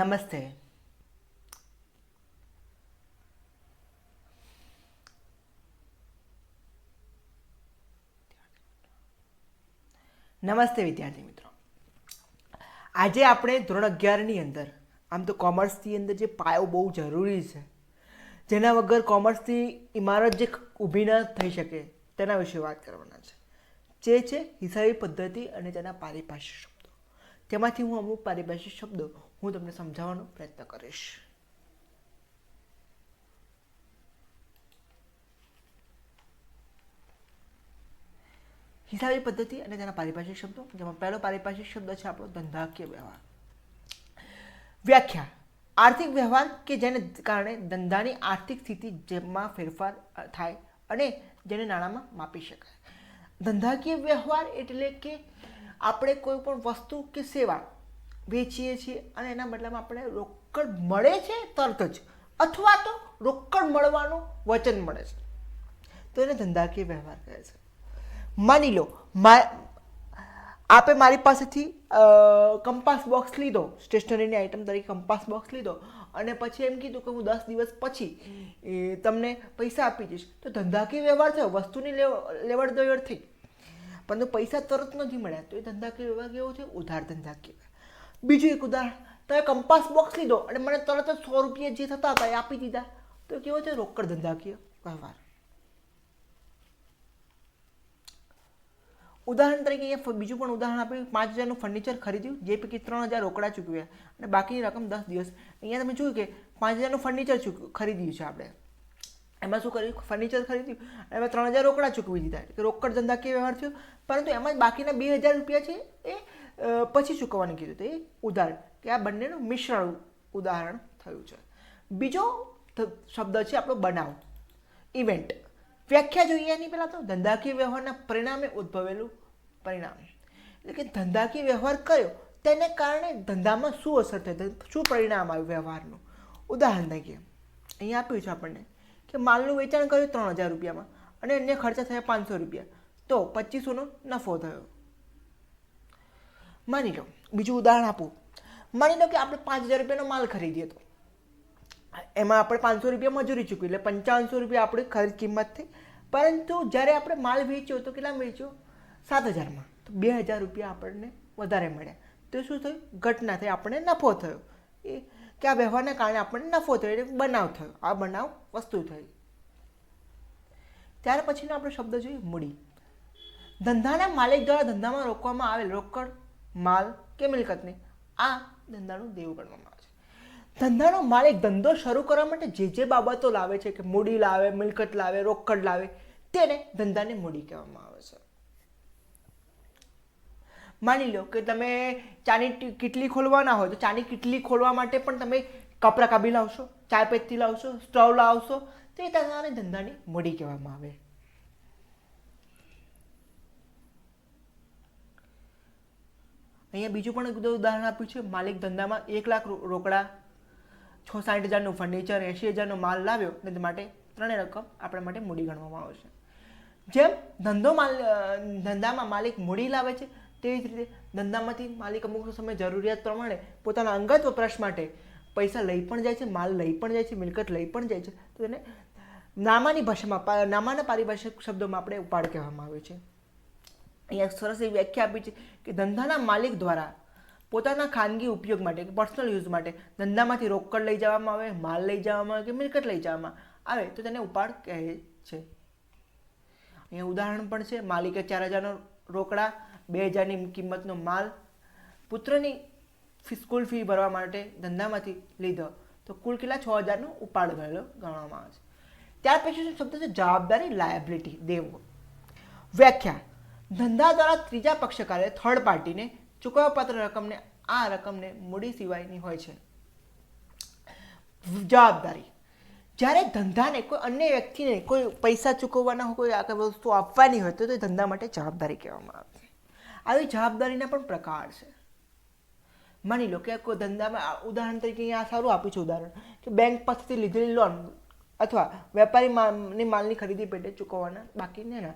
નમસ્તે. નમસ્તે વિદ્યાર્થી મિત્રો. આજે આપણે ધોરણ 11ની અંદર આમ તો કોમર્સની અંદર જે પાયો બહુ જરૂરી છે, જેના વગર કોમર્સની ઇમારત જે ઊભી ન થઈ શકે તેના વિશે વાત કરવાના છે, જે છે હિસાબી પદ્ધતિ અને તેના પારિભાષિક શબ્દો. તેમાંથી હું અમુક પારિભાષિક શબ્દો હું તમને સમજાવવાનો પ્રયત્ન કરીશ. હિસાબી પદ્ધતિ અને તેના પારિભાષિક શબ્દો, જેમાં પહેલો પારિભાષિક શબ્દ છે આપણો ધંધાકીય વ્યવહાર. વ્યાખ્યા: આર્થિક વ્યવહાર કે જેને કારણે ધંધાની આર્થિક સ્થિતિ જેમાં ફેરફાર થાય અને જેને નાણાંમાં માપી શકાય. ધંધાકીય વ્યવહાર એટલે કે આપણે કોઈ પણ વસ્તુ કે સેવા વેચીએ છીએ અને એના બદલામાં આપણે રોકડ મળે છે તરત જ, અથવા તો રોકડ મળવાનું વચન મળે છે, તો એને ધંધાકીય વ્યવહાર કહે છે. માની લો આપે મારી પાસેથી કંપાસ બોક્સ લીધો, સ્ટેશનરીની આઇટમ તરીકે કંપાસ બોક્સ લીધો, અને પછી એમ કીધું કે હું 10 દિવસ પછી તમને પૈસા આપી દઈશ, તો ધંધાકીય વ્યવહાર થયો, વસ્તુની લેવડ દેવડ થઈ, પરંતુ પૈસા તરત નથી મળ્યા, તો એ ધંધાકીય વ્યવહાર કેવો છે? ઉધાર ધંધાકીય. બીજું એક ઉદાહરણ, તમે કંપાસ બોક્સ લીધો અને મને તરત જ 100 રૂપિયા જે થતા હતા એ આપી દીધા, તો કેવો છે? રોકડ ધંધાકીય વ્યવહાર. ઉદાહરણ તરીકે અહીંયા બીજું પણ ઉદાહરણ આપ્યું, 5000નું ફર્નિચર ખરીદ્યું, જે પૈકી 3000 રોકડા ચૂકવ્યા અને બાકીની રકમ 10 દિવસ. અહીંયા તમે જોયું કે 5000નું ફર્નિચર ખરીદ્યું છે આપણે, એમાં શું કર્યું? ફર્નિચર ખરીદ્યું અને એમાં 3000 રોકડા ચૂકવી દીધા, એટલે રોકડ ધંધાકીય વ્યવહાર થયો, પરંતુ એમાં જ બાકીના 2000 રૂપિયા છે એ પછી ચૂકવવાનું કીધું, તો એ ઉદાહરણ કે આ બંનેનું મિશ્રણ ઉદાહરણ થયું છે. બીજો શબ્દ છે આપણો બનાવ, ઇવેન્ટ. વ્યાખ્યા જોઈએ એની પહેલાં તો ધંધાકીય વ્યવહારના પરિણામે ઉદ્ભવેલું પરિણામ, એટલે કે ધંધાકીય વ્યવહાર કયો, તેને કારણે ધંધામાં શું અસર થઈ, શું પરિણામ આવ્યું વ્યવહારનું. ઉદાહરણ તરીકે અહીંયા આપ્યું છે આપણને કે માલનું વેચાણ કર્યું 3000 રૂપિયામાં અને અન્ય ખર્ચા થયા 500 રૂપિયા, તો 2500નો નફો થયો. માની લો બીજું ઉદાહરણ આપું, માની લો કે આપણે 5000 રૂપિયાનો માલ ખરીદીએ, તો એમાં આપણે 500 રૂપિયા મજૂરી ચૂકવી, એટલે 5500 રૂપિયા આપણી ખરીદ કિંમત થઈ, પરંતુ જ્યારે આપણે માલ વેચ્યો તો કેટલામાં વેચ્યો? 7000માં, તો 2000 રૂપિયા આપણને વધારે મળ્યા, તો શું થયું? ઘટના થઈ, આપણને નફો થયો. એ કે આ વ્યવહારના કારણે આપણને નફો થયો, એટલે બનાવ થયો, આ બનાવ વસ્તુ થઈ. ત્યાર પછીનો આપણો શબ્દ જોઈએ મૂડી. ધંધાના માલિક દ્વારા ધંધામાં રોકવામાં આવેલ રોકડ, માલ કે મિલકતને આ ધંધાનું દેવું ગણવામાં આવે છે. ધંધાનો માલિક ધંધો શરૂ કરવા માટે જે બાબતો લાવે છે, કે મૂડી લાવે, મિલકત લાવે, રોકડ લાવે, તેને ધંધાને મૂડી કહેવામાં આવે છે. માની લો કે તમે ચાની કીટલી ખોલવાના હોય, તો ચાની કીટલી ખોલવા માટે પણ તમે કપરાકાબી લાવશો, ચાય પત્તી લાવશો, સ્ટવ લાવશો, તો એ તમારે ધંધાની મૂડી કહેવામાં આવે. અહીંયા બીજું પણ ઉદાહરણ આપ્યું છે, માલિક ધંધામાં 1 લાખ રોકડા, 60,000નું ફર્નિચર, 80,000નો માલ લાવ્યો, અને તે માટે ત્રણેય રકમ આપણા માટે મૂડી ગણવામાં આવે છે. જેમ ધંધામાં માલિક મૂડી લાવે છે, તેવી જ રીતે ધંધામાંથી માલિક અમુક સમય જરૂરિયાત પ્રમાણે પોતાના અંગત વપરાશ માટે પૈસા લઈ પણ જાય છે, માલ લઈ પણ જાય છે, મિલકત લઈ પણ જાય છે, તો તેને નામાની ભાષામાં, નામાના પારિભાષિક શબ્દોમાં આપણે ઉપાડ કહેવામાં આવે છે. અહીંયા સરસ એવી વ્યાખ્યા આપી છે કે ધંધાના માલિક દ્વારા પોતાના ખાનગી ઉપયોગ માટે, પર્સનલ યુઝ માટે ધંધામાંથી રોકડ લઈ જવામાં આવે, માલ લઈ જવામાં આવે કે મિલકત લઈ જવામાં આવે, તો તેને ઉપાડ કહે છે. અહીંયા ઉદાહરણ પણ છે, માલિકે 4000નો રોકડા, 2000ની કિંમતનો માલ પુત્રની સ્કૂલ ફી ભરવા માટે ધંધામાંથી લીધો, તો કુલ કેટલા? 6000નો ઉપાડ ગયેલો ગણવામાં આવે છે. ત્યાર પછી શબ્દ છે જવાબદારી, લાયબિલિટી, દેવું. વ્યાખ્યા: ધંધા દ્વારા ત્રીજા પક્ષકારે, થર્ડ પાર્ટીને ચૂકવવાપાત્ર રકમને આ રકમને મૂડી સિવાયની હોય છે. જવાબદારી: જ્યારે ધંધાને કોઈ અન્ય વ્યક્તિને કોઈ પૈસા ચૂકવવાના હોય, કોઈ વસ્તુ આપવાની હોય, તો તે ધંધા માટે જવાબદારી કહેવામાં આવે છે. આવી જવાબદારીના પણ પ્રકાર છે. માની લો કે કોઈ ધંધામાં, ઉદાહરણ તરીકે અહીંયા સારું આપ્યું છે ઉદાહરણ, કે બેંક પાસેથી લીધેલી લોન અથવા વેપારી માલની ખરીદી પેટે ચૂકવવાના બાકી ના.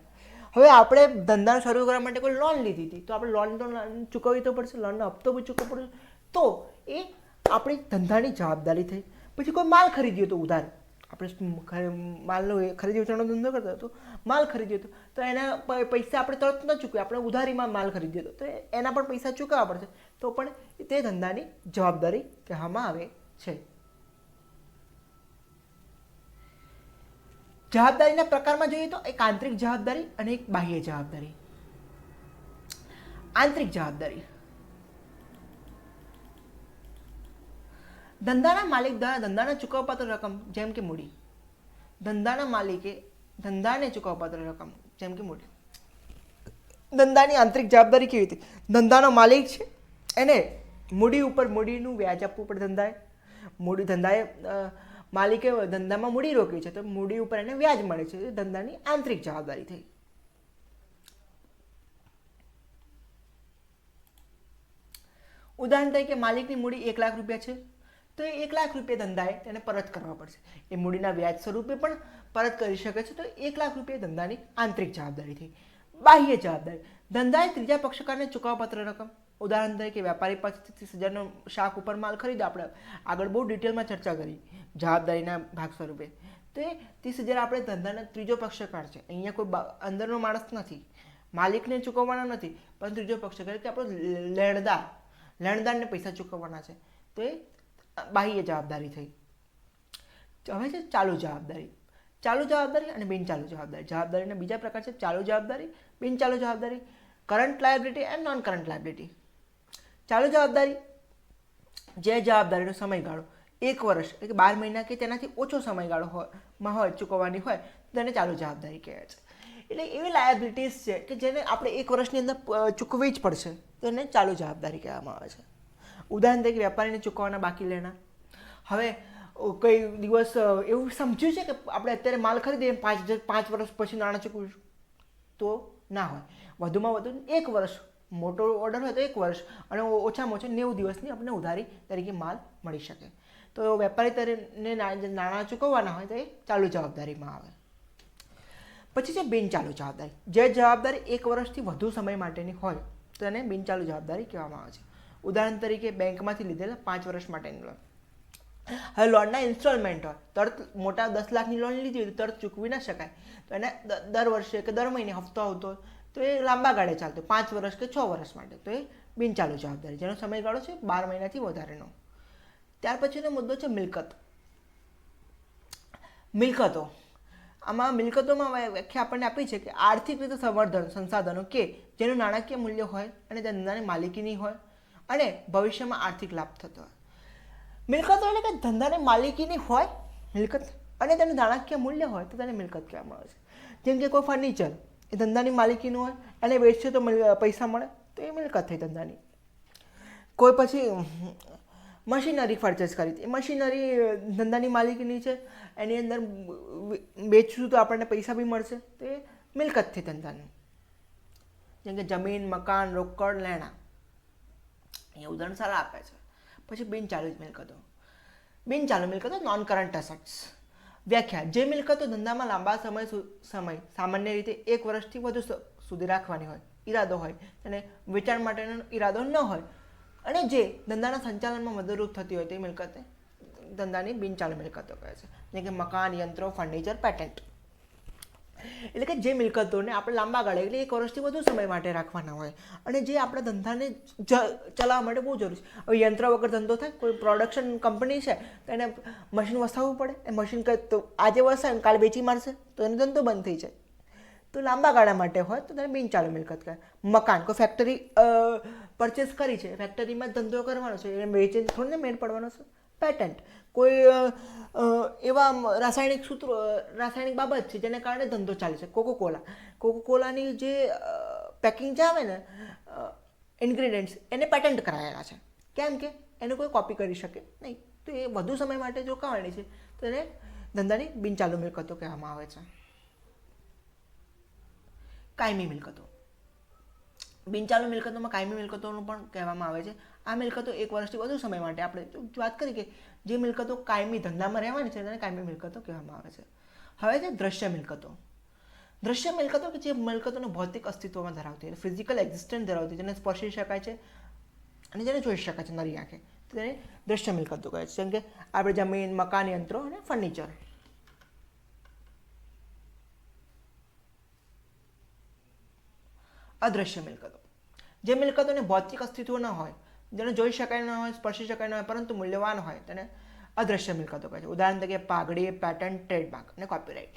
હવે આપણે ધંધા શરૂ કરવા માટે કોઈ લોન લીધી હતી, તો આપણે લોન તો ચૂકવવી તો પડશે, લોનનો હપ્તો બી ચૂકવવો પડશે, તો એ આપણી ધંધાની જવાબદારી થઈ. પછી કોઈ માલ ખરીદ્યો તો ઉધાર, આપણે માલનો ખરીદી વેચાણનો ધંધો કરતા હતો, માલ ખરીદ્યો હતો તો એના પૈસા આપણે તરત ન ચૂકવ્યા, આપણે ઉધારીમાં માલ ખરીદ્યો હતો તો એના પણ પૈસા ચૂકવવા પડશે, તો પણ તે ધંધાની જવાબદારી કહેવામાં આવે છે. જવાબદારીના પ્રકારમાં જોઈએ તો એક આંતરિક જવાબદારી અને એક બાહ્ય જવાબદારી. આંતરિક જવાબદારી, ધંધાના માલિક દ્વારા ધંધાના ચૂકવપાત્ર રકમ જેમ કે મૂડી, ધંધાના માલિકે ધંધાને ચૂકવપાત્ર રકમ જેમ કે મૂડી. ધંધાની આંતરિક જવાબદારી કેવી રીતે? ધંધાનો માલિક છે એને મૂડી ઉપર મૂડીનું વ્યાજ આપવું પડે. ધંધાએ માલિકે ધંધામાં મૂડી રોકી છે તો મૂડી ઉપર એને વ્યાજ મળે છે, એ ધંધાની આંતરિક જવાબદારી થઈ. ઉદાહરણ તરીકે માલિકની મૂડી 1 લાખ રૂપિયા છે તો એ 1 લાખ રૂપિયા ધંધાએ તેને પરત કરવા પડશે. એ મૂડીના વ્યાજ સ્વરૂપે પણ પરત કરી શકે છે, તો 1 લાખ રૂપિયા ધંધાની આંતરિક જવાબદારી થઈ. બાહ્ય જવાબદારી, ધંધાએ ત્રીજા પક્ષકારને ચૂકવવાપાત્ર રકમ. ઉદાહરણ તરીકે વેપારી પાસેથી 30,000નો શાક ઉપર માલ ખરીદો, આપણે આગળ બહુ ડિટેલમાં ચર્ચા કરી જવાબદારીના ભાગ સ્વરૂપે, તો એ 30,000 આપણે ધંધાના ત્રીજો પક્ષકાર છે. અહીંયા કોઈ અંદરનો માણસ નથી, માલિકને ચૂકવવાના નથી, પણ ત્રીજો પક્ષકાર કે આપણો લેણદારને પૈસા ચૂકવવાના છે, તો એ બાહ્ય જવાબદારી થઈ. હવે છે ચાલુ જવાબદારી. ચાલુ જવાબદારી અને બિનચાલુ જવાબદારી. જવાબદારીના બીજા પ્રકાર છે ચાલુ જવાબદારી, બિનચાલુ જવાબદારી, current liability and non current liability. ચાલુ જવાબદારી, જે જવાબદારીનો સમયગાળો 1 વર્ષ એટલે કે 12 મહિના કે તેનાથી ઓછો સમયગાળો હોય ચૂકવવાની હોય તેને ચાલુ જવાબદારી કહેવાય છે. એટલે એવી લાયબિલિટીઝ છે કે જેને આપણે 1 વર્ષની અંદર ચૂકવવી જ પડશે, તો એને ચાલુ જવાબદારી કહેવામાં આવે છે. ઉદાહરણ તરીકે વેપારીને ચૂકવવાના બાકી લેણા. હવે કઈ દિવસ એવું સમજ્યું છે કે આપણે અત્યારે માલ ખરીદીએ 5 વર્ષ પછી નાણાં ચૂકવીશું, તો ના હોય. વધુમાં વધુ 1 વર્ષ, મોટો ઓર્ડર હોય તો 1 વર્ષ અને ઓછામાં ઓછા 90 દિવસની આપણને ઉધારી તરીકે માલ મળી શકે. તો વેપારી તરીને નાણાં ચૂકવવાના હોય તો એ ચાલુ જવાબદારીમાં આવે. પછી છે બિનચાલુ જવાબદારી. જે જવાબદારી 1 વર્ષથી વધુ સમય માટેની હોય તો એને બિનચાલુ જવાબદારી કહેવામાં આવે છે. ઉદાહરણ તરીકે બેંકમાંથી લીધેલા 5 વર્ષ માટેની લોન. હવે લોનના ઇન્સ્ટોલમેન્ટ હોય, તરત મોટા 10 લાખની લોન લીધી હોય તો તરત ચૂકવી ના શકાય, તો એને દર વર્ષે કે દર મહિને હપ્તો આવતો હોય તો એ લાંબા ગાળે ચાલતો 5 વર્ષ કે 6 વર્ષ માટે, તો એ બિનચાલુ જવાબદારી જેનો સમયગાળો છે 12 મહિનાથી વધારેનો. ત્યાર પછીનો મુદ્દો છે મિલકત. મિલકતો, આમાં મિલકતોમાં વ્યાખ્યા આપણને આપી છે કે આર્થિક રીતે સંવર્ધન સંસાધનો કે જેનું નાણાકીય મૂલ્ય હોય અને તે ધંધાની માલિકીની હોય અને ભવિષ્યમાં આર્થિક લાભ થતો હોય. મિલકતો એટલે કે ધંધાની માલિકીની હોય મિલકત અને તેનું નાણાકીય મૂલ્ય હોય તો તેને મિલકત કહેવામાં આવે છે. જેમ કે કોઈ ફર્નિચર એ ધંધાની માલિકીનું હોય અને વેચશે તો પૈસા મળે તો એ મિલકત થઈ ધંધાની. કોઈ પછી મશીનરી પરચેસ કરી, એ મશીનરી ધંધાની માલિકીની છે, એની અંદર વેચશું તો આપણને પૈસા બી મળશે, તો એ મિલકત થઈ ધંધાની. જેમ કે જમીન, મકાન, રોકડ, લેણા, એ ઉદાહરણ સારા આપે છે. પછી બિનચાલુ મિલકતો. બિનચાલુ મિલકતો નોન કરંટ એસેટ્સ. વ્યાખ્યા, જે મિલકતો ધંધામાં લાંબા સમય સામાન્ય રીતે 1 વર્ષથી વધુ સુધી રાખવાની હોય, ઈરાદો હોય અને વેચાણ માટેનો ઈરાદો ન હોય અને જે ધંધાના સંચાલનમાં મદદરૂપ થતી હોય તે મિલકતે ધંધાની બિનચાલુ મિલકતો કહે છે. જેમ કે મકાન, યંત્રો, ફર્નિચર, પેટન્ટ. એટલે કે જે મિલકતોને આપણે લાંબા ગાળે એટલે 1 વર્ષથી વધુ સમય માટે રાખવાના હોય અને જે આપણા ધંધાને ચલાવવા માટે બહુ જરૂરી છે. હવે યંત્ર વગર ધંધો થાય, કોઈ પ્રોડક્શન કંપની છે તો એને મશીન વસાવવું પડે, એ મશીન તો આજે વસાવે ને કાલે વેચી મારશે તો એનો ધંધો બંધ થઈ જાય. તો લાંબા ગાળા માટે હોય તો તેને બિનચાલુ મિલકત કહે. મકાન, કોઈ ફેક્ટરી પરચેસ કરી છે, ફેક્ટરીમાં ધંધો કરવાનો છે, એને વેચીને થોડીને મેળ પડવાનો છે. પેટન્ટ, કોઈ એવા રાસાયણિક બાબત છે જેને કારણે ધંધો ચાલે છે. કોકોકોલાની જે પેકિંગ જે આવે ને ઇન્ગ્રીડિયન્ટ્સ એને પેટન્ટ કરાયેલા છે, કેમ કે એને કોઈ કોપી કરી શકે નહીં, તો એ વધુ સમય માટે રોકાવાની છે તો એને ધંધાની બિનચાલુ મિલકતો કહેવામાં આવે છે. કાયમી મિલકતો. બિનચાલુ મિલકતોમાં કાયમી મિલકતોનું પણ કહેવામાં આવે છે. આ મિલકતો 1 વર્ષથી વધુ સમય માટે આપણે વાત કરી કે જે મિલકતો કાયમી ધંધામાં રહેવાની છે તેને કાયમી મિલકતો કહેવામાં આવે છે. હવે છે દ્રશ્ય મિલકતો. દ્રશ્ય મિલકતો કે જે મિલકતોનું ભૌતિક અસ્તિત્વમાં ધરાવતી હોય, ફિઝિકલ એક્ઝિસ્ટન્સ ધરાવતી, જેને સ્પર્શી શકાય છે અને જેને જોઈ શકાય છે નરી આંખે, તેને દ્રશ્ય મિલકતો કહે છે. જેમ કે આપણે જમીન, મકાન, યંત્રો અને ફર્નિચર. અદ્રશ્ય મિલકતો, જે મિલકતોને ભૌતિક અસ્તિત્વ ન હોય, જેને જોઈ શકાય ન હોય, સ્પર્શી શકાય ન હોય, પરંતુ મૂલ્યવાન હોય, તેને અદ્રશ્ય મિલકતો કહે છે. ઉદાહરણ તરીકે પાઘડી, પેટન્ટ, ટ્રેડમાર્ક અને કોપીરાઇટ.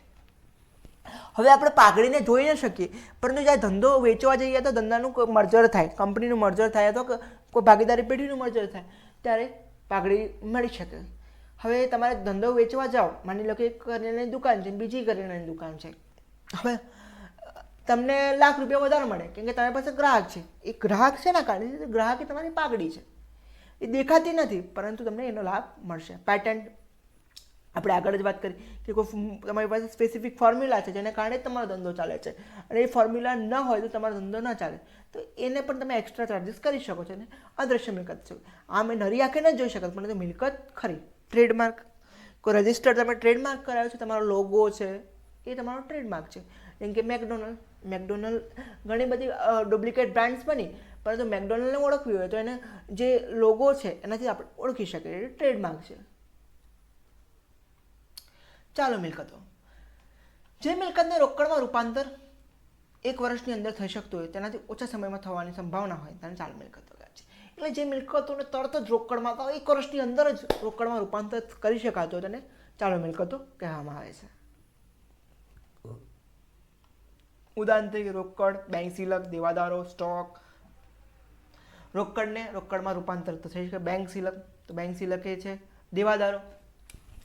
હવે આપણે પાઘડીને જોઈ ન શકીએ, પરંતુ જ્યારે ધંધો વેચવા જઈએ તો ધંધાનું મર્જર થાય, કંપનીનું મર્જર થાય અથવા કોઈ ભાગીદારી પેઢીનું મર્જર થાય, ત્યારે પાઘડી મળી શકે. હવે તમારે ધંધો વેચવા જાઓ, માની લો કે એક કરિયાણાની દુકાન છે, બીજી કરિયાણાની દુકાન છે. હવે તમને ₹1,00,000 વધારે મળે કેમ કે તમારી પાસે ગ્રાહક છે. એ ગ્રાહક છે ના કારણે ગ્રાહક એ તમારી પાઘડી છે, એ દેખાતી નથી પરંતુ તમને એનો લાભ મળશે. પેટન્ટ, આપણે આગળ જ વાત કરી કે કોઈ તમારી પાસે સ્પેસિફિક ફોર્મ્યુલા છે જેને કારણે જ તમારો ધંધો ચાલે છે અને એ ફોર્મ્યુલા ન હોય તો તમારો ધંધો ન ચાલે, તો એને પણ તમે એક્સ્ટ્રા ચાર્જીસ કરી શકો છો. અને અદ્રશ્ય મિલકત છે, આમ એ નરી આંખે ન જોઈ શકત પણ મિલકત ખરી. ટ્રેડમાર્ક, કોઈ રજિસ્ટર તમે ટ્રેડમાર્ક કરાવ્યો છે, તમારો લોગો છે, એ તમારો ટ્રેડમાર્ક છે. જેમ કે મેકડોનલ્ડ ઘણી બધી ડુપ્લિકેટ બ્રાન્ડ્સ બની, પરંતુ મેકડોનલ્ડને ઓળખવી હોય તો એને જે લોગો છે એનાથી આપણે ઓળખી શકીએ, એ ટ્રેડમાર્ક છે. ચાલુ મિલકતો, જે મિલકતને રોકડમાં રૂપાંતર 1 વર્ષની અંદર થઈ શકતું હોય, તેનાથી ઓછા સમયમાં થવાની સંભાવના હોય તેને ચાલુ મિલકતો કહે છે. એટલે જે મિલકતોને તરત જ રોકડમાં 1 વર્ષની અંદર જ રોકડમાં રૂપાંતર કરી શકાતો હોય તેને ચાલુ મિલકતો કહેવામાં આવે છે. ઉદાહરણ તરીકે રોકડ, બેંક સિલક, દેવાદારો, સ્ટોક. રોકડને રોકડમાં રૂપાંતર તો થઈ શકે, બેંક સિલક તો બેંક સિલક એ છે, દેવાદારો.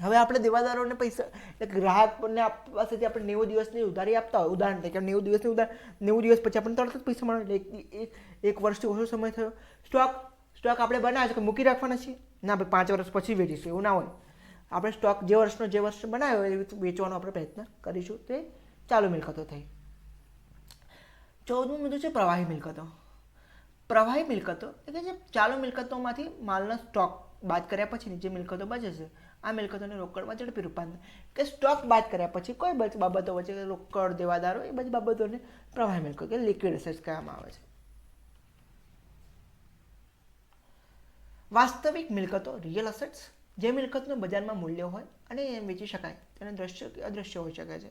હવે આપણે દેવાદારોને પૈસા એટલે ગ્રાહકને પાસેથી આપણે 90 દિવસની ઉધારી આપતા હોય, ઉદાહરણ તરીકે 90 દિવસની 90 દિવસ પછી આપણને તરત જ પૈસા મળે, એટલે 1 વર્ષથી ઓછો સમય થયો. સ્ટોક આપણે બનાવ્યો છે કે મૂકી રાખવાના છીએ? ના ભાઈ, 5 વર્ષ પછી વેચીશું, એવું ના હોય. આપણે સ્ટોક જે વર્ષ બનાવ્યો એ વેચવાનો આપણે પ્રયત્ન કરીશું, તે ચાલુ મિલકતો થઈ. 14મું મુદ્દો છે પ્રવાહી મિલકતો. પ્રવાહી મિલકતો એટલે જે ચાલુ મિલકતોમાંથી માલનો સ્ટોક બાદ કર્યા પછી જે મિલકતો બચે છે, આ મિલકતોને રોકડમાં ઝડપી રૂપાંતર કે સ્ટોક બાદ કર્યા પછી કોઈ બાબતો વચ્ચે રોકડ, દેવાદારો, એ બધી બાબતોને પ્રવાહી મિલકતો કે લિક્વિડ એસેટ્સ કહેવામાં આવે છે. વાસ્તવિક મિલકતો, રિયલ એસેટ્સ, જે મિલકતનું બજારમાં મૂલ્ય હોય અને એ વેચી શકાય, તેને દ્રશ્ય કે અદ્રશ્ય હોઈ શકે છે.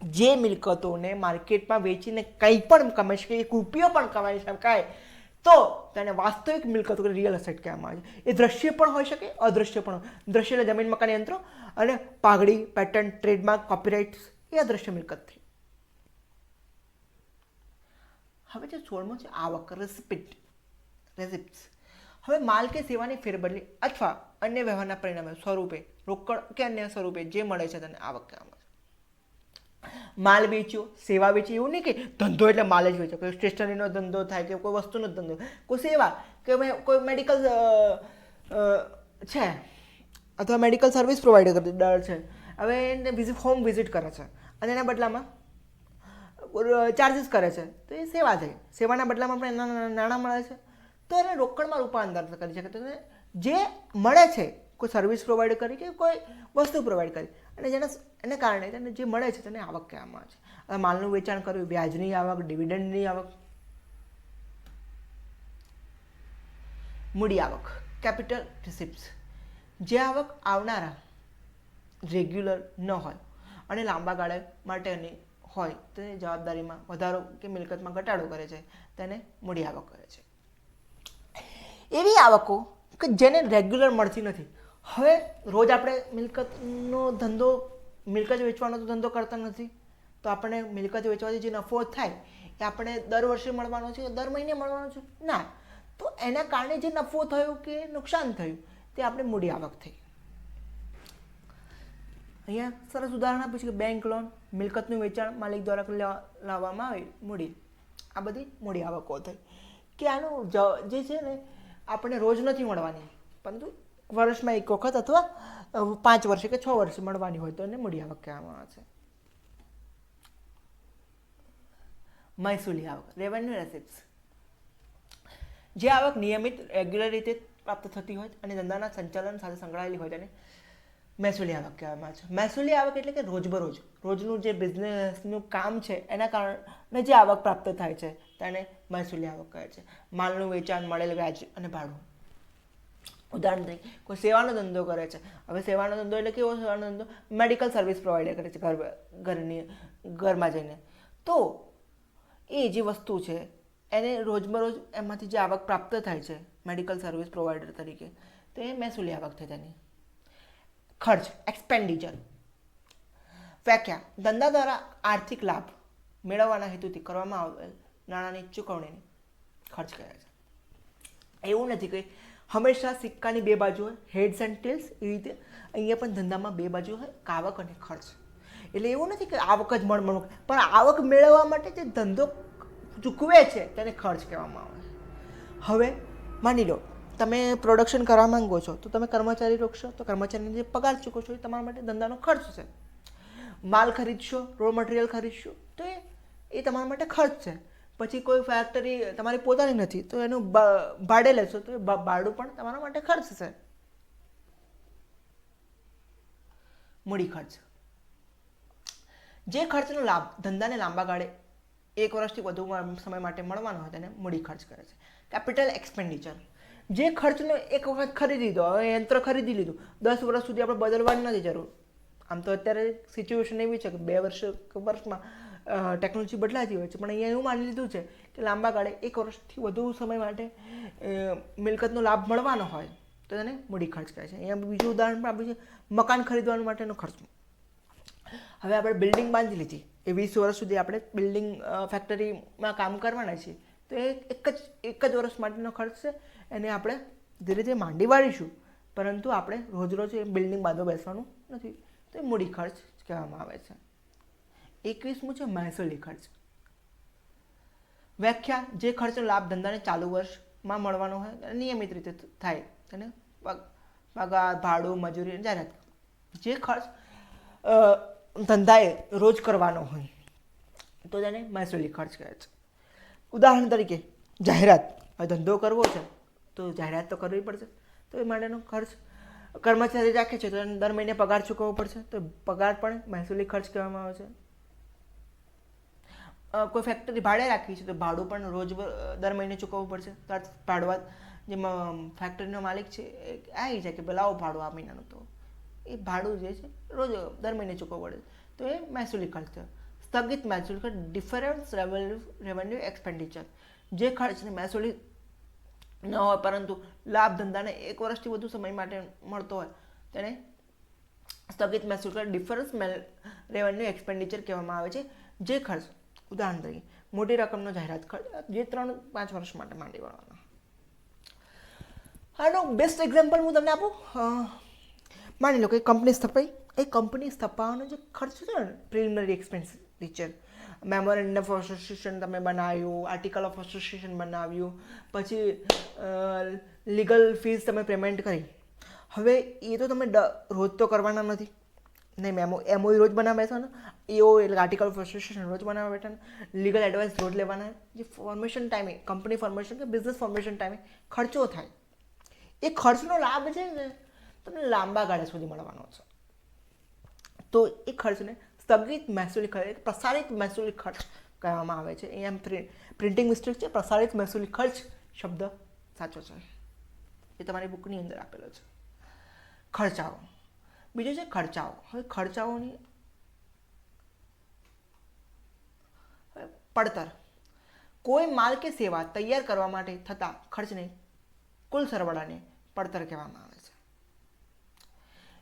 જે મિલકતોને માર્કેટમાં વેચીને કંઈ પણ કમાઈ શકે, 1 રૂપિયો પણ કમાઈ શકાય, તો તેને વાસ્તવિક મિલકતો કે રિયલ એસેટ કહેવામાં આવે છે. એ દ્રશ્ય પણ હોઈ શકે, અદ્રશ્ય પણ. દ્રશ્ય એટલે જમીન, મકાન, યંત્રો અને પાઘડી, પેટન્ટ, ટ્રેડમાર્ક, કોપીરાઇટ્સ, એ અદ્રશ્ય મિલકત થઈ. હવે જે 16મો છે આવક, રેસિપ્ટ્સ. હવે માલ કે સેવાની ફેરબદલી અથવા અન્ય વ્યવહારના પરિણામે સ્વરૂપે રોકડ કે અન્ય સ્વરૂપે જે મળે છે તેને આવક કહેવામાં આવે છે. માલ વેચ્યો, સેવા વેચી, એવું નહીં કે ધંધો એટલે માલ જ વેચો. કોઈ સ્ટેશનરીનો ધંધો થાય કે કોઈ વસ્તુનો ધંધો, કોઈ સેવા કે કોઈ મેડિકલ છે અથવા મેડિકલ સર્વિસ પ્રોવાઈડર છે, હવે એને હોમ વિઝિટ કરે છે અને એના બદલામાં ચાર્જીસ કરે છે, તો એ સેવા થઈ. સેવાના બદલામાં પણ એના નાણાં મળે છે, તો એને રોકડમાં રૂપાંતર કરી શકે. તો જે મળે છે, કોઈ સર્વિસ પ્રોવાઈડ કરી કે કોઈ વસ્તુ પ્રોવાઈડ કરી, અને એને કારણે તેને જે મળે છે તેને આવક કહેવામાં આવે છે. હવે માલનું વેચાણ કરવું, વ્યાજની આવક, ડિવિડન્ડની આવક. મૂડી આવક, કેપિટલ રિસિપ્ટ્સ, જે આવક આવનારા રેગ્યુલર ન હોય અને લાંબા ગાળા માટેની હોય, તે જવાબદારીમાં વધારો કે મિલકતમાં ઘટાડો કરે છે, તેને મૂડી આવક કહે છે. એવી આવકો કે જેને રેગ્યુલર મળતી નથી. હવે રોજ આપણે મિલકત વેચવાનો તો ધંધો કરતા નથી, તો આપણે મિલકત વેચવાથી જે નફો થાય એ આપણે દર વર્ષે મળવાનો છે, દર મહિને મળવાનો છે? ના. તો એના કારણે જે નફો થયો કે નુકસાન થયું તે આપણે મૂડી આવક થઈ. અહીંયા સરસ ઉદાહરણ આપ્યું છે કે બેંક લોન, મિલકતનું વેચાણ માલિક દ્વારા લાવવામાં આવી મૂડી, આ બધી મૂડી આવકો થઈ. કે આનું જે છે ને આપણે રોજ નથી મળવાની, પરંતુ વર્ષમાં 1 વખત અથવા 5 વર્ષે કે 6 વર્ષે મળવાની હોય તો એને મૂડી આવક કહેવામાં આવે છે. મહેસૂલી આવક, રેવન્યુ રેસિપ્ટ્સ, જે આવક નિયમિત રેગ્યુલર રીતે પ્રાપ્ત થતી હોય અને ધંધાના સંચાલન સાથે સંકળાયેલી હોય તેને મહેસૂલી આવક કહેવામાં આવે છે. મહેસૂલી આવક એટલે કે રોજનું જે બિઝનેસનું કામ છે એના કારણે જે આવક પ્રાપ્ત થાય છે તેને મહેસૂલી આવક કહે છે. માલનું વેચાણ, મળેલ વ્યાજ અને ભાડું. ઉદાહરણ તરીકે કોઈ સેવાનો ધંધો કરે છે. હવે સેવાનો ધંધો એટલે કેવો સેવાનો ધંધો? મેડિકલ સર્વિસ પ્રોવાઈડ કરે છે ઘરમાં જઈને. તો એ જે વસ્તુ છે એને રોજબરોજ એમાંથી જે આવક પ્રાપ્ત થાય છે મેડિકલ સર્વિસ પ્રોવાઈડર તરીકે, તો એ મહેસૂલી આવક થઈ તેની. ખર્ચ એક્સપેન્ડિચર. વ્યાખ્યા: ધંધા દ્વારા આર્થિક લાભ મેળવવાના હેતુથી કરવામાં આવેલ નાણાંની ચૂકવણીને ખર્ચ કહે છે. એવું નથી કે હંમેશા સિક્કાની બે બાજુ હોય, હેડ્સ એન્ડ ટેલ્સ. એ રીતે અહીંયા પણ ધંધામાં બે બાજુ હોય, આવક અને ખર્ચ. એટલે એવું નથી કે આવક જ મળવું, પણ આવક મેળવવા માટે જે ધંધો ચૂકવે છે તેને ખર્ચ કહેવામાં આવે. હવે માની લો તમે પ્રોડક્શન કરવા માંગો છો, તો તમે કર્મચારી રોકશો, તો કર્મચારીને જે પગાર ચૂકવો છો એ તમારા માટે ધંધાનો ખર્ચ છે. માલ ખરીદશો, રો મટીરિયલ ખરીદશો, તો એ તમારા માટે ખર્ચ છે. પછી કોઈ ફેક્ટરી તમારી પોતાની નથી તો એનું ભાડે લેશો, તો એ ભાડું પણ તમારા માટે ખર્ચ છે. મૂડી ખર્ચ. જે ખર્ચનો લાભ ધંધાને લાંબા ગાળે 1 વર્ષથી વધુ સમય માટે મળવાનો હોય તેને મૂડી ખર્ચ કરે છે. Capital expenditure. જે ખર્ચનો એક વખત ખરીદી લીધો, હવે યંત્ર ખરીદી લીધું, 10 વર્ષ સુધી આપણે બદલવાની નથી જરૂર. આમ તો અત્યારે સિચ્યુએશન એવી છે કે 2 વર્ષમાં ટેકનોલોજી બદલાતી હોય છે, પણ અહીંયા એવું માની લીધું છે કે લાંબા ગાળે 1 વર્ષથી વધુ સમય માટે મિલકતનો લાભ મળવાનો હોય તો તેને મૂડી ખર્ચ કહે છે. અહીંયા બીજું ઉદાહરણ પણ આપ્યું છે, મકાન ખરીદવા માટેનો ખર્ચ. હવે આપણે બિલ્ડિંગ બાંધી લીધી, એ 20 વર્ષ સુધી આપણે બિલ્ડિંગ ફેક્ટરીમાં કામ કરવાના છીએ, તો એ એક જ વર્ષ માટેનો ખર્ચ છે. એને આપણે ધીરે ધીરે માંડી વાળીશું, પરંતુ આપણે રોજ રોજ એ બિલ્ડિંગ બાંધવા બેસવાનું નથી, તો એ મૂડી ખર્ચ કહેવામાં આવે છે. 21મું છે મહેસૂલી ખર્ચ. વ્યાખ્યા: જે ખર્ચનો લાભ ધંધાને ચાલુ વર્ષમાં મળવાનો હોય નિયમિત રીતે થાય તેને પગાર, ભાડું, મજૂરી, જાહેરાત. જે ખર્ચ ધંધાએ રોજ કરવાનો હોય તો તેને મહેસૂલી ખર્ચ કહે છે. ઉદાહરણ તરીકે જાહેરાત. હવે ધંધો કરવો છે તો જાહેરાત તો કરવી પડશે, તો એ માટેનો ખર્ચ. કર્મચારી રાખે છે તો એને દર મહિને પગાર ચૂકવવો પડશે, તો પગાર પણ મહેસૂલી ખર્ચ કહેવામાં આવે છે. કોઈ ફેક્ટરી ભાડે રાખી છે તો ભાડું પણ રોજ દર મહિને ચૂકવવું પડશે. તો ભાડવા જેમાં ફેક્ટરીનો માલિક છે એ આવી જાય કે ભાઈ લાવો ભાડું આ મહિનાનું, તો એ ભાડું જે છે રોજ દર મહિને ચૂકવવું પડે, તો એ મહેસૂલી ખર્ચ થયો. સ્થગિત મહેસૂલ ખર્ચ. Difference revenue expenditure. જે ખર્ચને મહેસૂલી ન હોય પરંતુ લાભ ધંધાને 1 વર્ષથી વધુ સમય માટે મળતો હોય તેને સ્થગિત મહેસૂલ ખર્ચ, ડિફરન્સ રેવન્યુ એક્સપેન્ડિચર કહેવામાં આવે છે. જે ખર્ચ, ઉદાહરણ તરીકે મોટી રકમનો જાહેરાત ખર્ચ, જે 3-5 વર્ષ માટે માંડી વળવાનો. આનો બેસ્ટ એક્ઝામ્પલ હું તમને આપું. માની લો કે કંપની સ્થપાઈ, એ કંપની સ્થપાવવાનો જે ખર્ચ છે ને, preliminary expenditure, memorandum of association તમે બનાવ્યું, આર્ટિકલ ઓફ એસોસિએશન બનાવ્યું, પછી લીગલ ફીસ તમે પેમેન્ટ કરી. હવે એ તો તમે રોજ તો કરવાના નથી, નહીં એમઓઈ રોજ બનાવવા બેસવાના, એઓ એટલે આર્ટિકલ ઓફ એસોસિએશન રોજ બનાવવા બેઠાના, લીગલ એડવાઇસ રોજ લેવાના. જે ફોર્મેશન ટાઈમે, કંપની ફોર્મેશન કે બિઝનેસ ફોર્મેશન ટાઈમે ખર્ચો થાય, એ ખર્ચનો લાભ છે ને તમને લાંબા ગાળા સુધી મળવાનો છે. તો એ ખર્ચને સ્થગિત મહેસૂલી ખર્ચ, પ્રસારિત મહેસૂલી ખર્ચ કહેવામાં આવે છે. અહીંયા પ્રિન્ટિંગ મિસ્ટેક છે, પ્રસારિત મહેસૂલી ખર્ચ શબ્દ સાચો છે, એ તમારી બુકની અંદર આપેલો છે. ખર્ચાઓ. બીજું છે ખર્ચાઓ. હવે ખર્ચાઓની પડતર. કોઈ માલ કે સેવા તૈયાર કરવા માટે થતા ખર્ચને કુલ સરવાળાને પડતર કહેવામાં આવે છે.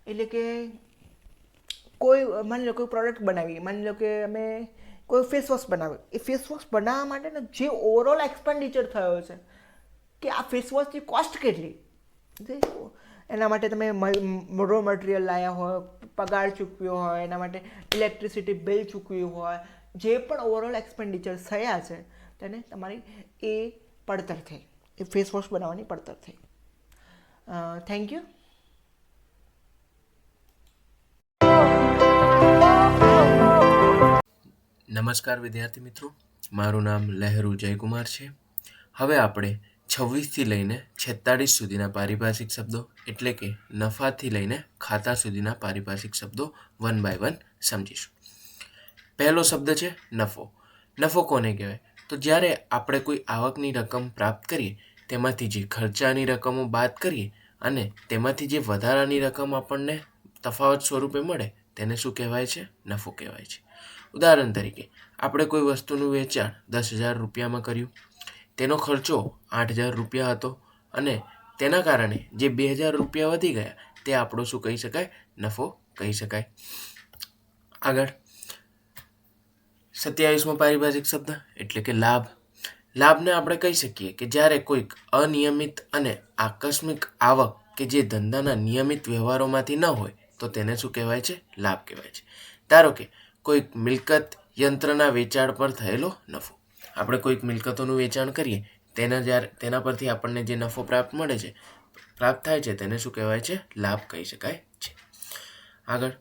એટલે કે કોઈ માની લો કોઈ પ્રોડક્ટ બનાવી, માની લો કે અમે કોઈ ફેસ વોશ બનાવ્યું, એ ફેસ વોશ બનાવવા માટેનો જે ઓવરઓલ એક્સપેન્ડિચર થયો છે કે આ ફેસ વોશની કોસ્ટ કેટલી, એના માટે તમે રો મટીરિયલ લાવ્યા હોય, પગાર ચૂકવ્યો હોય, એના માટે ઇલેક્ટ્રિસિટી બિલ ચૂકવ્યું હોય, જે પણ ઓવરઓલ એક્સપેન્ડિચર થયા છે તેને તમારી એ પડતર થઈ, એ ફેસ વોશ બનાવવાની પડતર થઈ. Thank you. નમસ્કાર વિદ્યાર્થી મિત્રો, મારું નામ લહેરુ જયકુમાર છે. હવે આપણે 26થી લઈને 46 સુધીના પારિભાષિક શબ્દો એટલે કે નફાથી લઈને ખાતા સુધીના પારિભાષિક શબ્દો 1 by 1 સમજીશું. પહેલો શબ્દ છે નફો. નફો કોને કહેવાય? તો જ્યારે આપણે કોઈ આવકની રકમ પ્રાપ્ત કરીએ તેમાંથી જે ખર્ચાની રકમો બાદ કરીએ અને તેમાંથી જે વધારાની રકમ આપણને તફાવત સ્વરૂપે મળે તેને શું કહેવાય છે? નફો કહેવાય છે. ઉદાહરણ તરીકે આપણે કોઈ વસ્તુનું વેચાણ 10,000 રૂપિયામાં કર્યું, તેનો ખર્ચો 8,000 રૂપિયા હતો અને તેના કારણે જે 2,000 રૂપિયા વધી ગયા તે આપણો શું કહી શકાય? નફો કહી શકાય. આગળ 27મો પારિભાષિક શબ્દ એટલે કે લાભ. લાભને આપણે કહી શકીએ કે જ્યારે કોઈક અનિયમિત અને આકસ્મિક આવક કે જે ધંધાના નિયમિત વ્યવહારોમાંથી ન હોય તો તેને શું કહેવાય છે? લાભ કહેવાય છે. ધારો કે કોઈક મિલકત યંત્રના વેચાણ પર થયેલો નફો. આપણે કોઈક મિલકતોનું વેચાણ કરીએ તેના પરથી આપણને જે નફો પ્રાપ્ત થાય છે તેને શું કહેવાય છે? લાભ કહી શકાય છે. આગળ